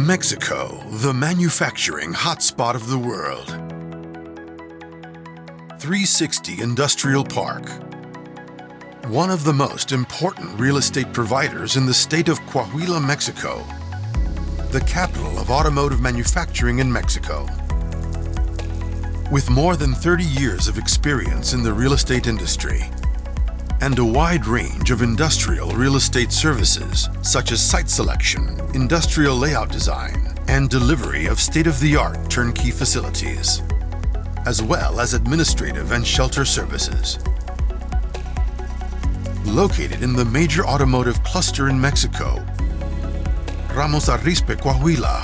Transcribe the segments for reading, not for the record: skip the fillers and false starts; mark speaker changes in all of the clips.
Speaker 1: Mexico, the manufacturing hotspot of the world. 360 Industrial Park. One of the most important real estate providers in the state of Coahuila, Mexico, the capital of automotive manufacturing in Mexico. With more than 30 years of experience in the real estate industry and a wide range of industrial real estate services such as site selection, industrial layout design, and delivery of state-of-the-art turnkey facilities, as well as administrative and shelter services. Located in the major automotive cluster in Mexico, Ramos Arizpe, Coahuila,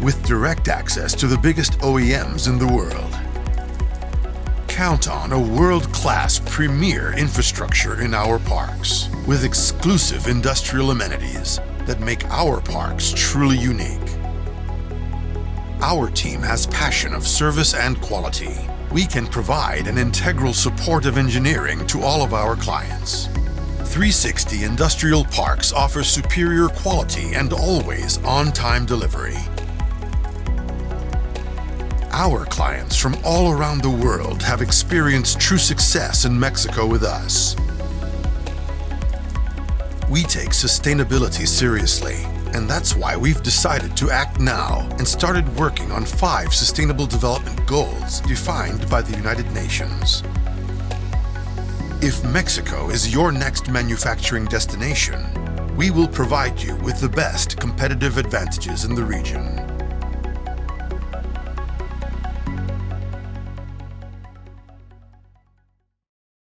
Speaker 1: with direct access to the biggest OEMs in the world. Count on a world-class premier infrastructure in our parks, with exclusive industrial amenities that make our parks truly unique. Our team has passion of service and quality. We can provide an integral support of engineering to all of our clients. 360 Industrial Parks offers superior quality and always on-time delivery. Our clients from all around the world have experienced true success in Mexico with us. We take sustainability seriously, and that's why we've decided to act now and started working on 5 Sustainable Development Goals defined by the United Nations. If Mexico is your next manufacturing destination, we will provide you with the best competitive advantages in the region.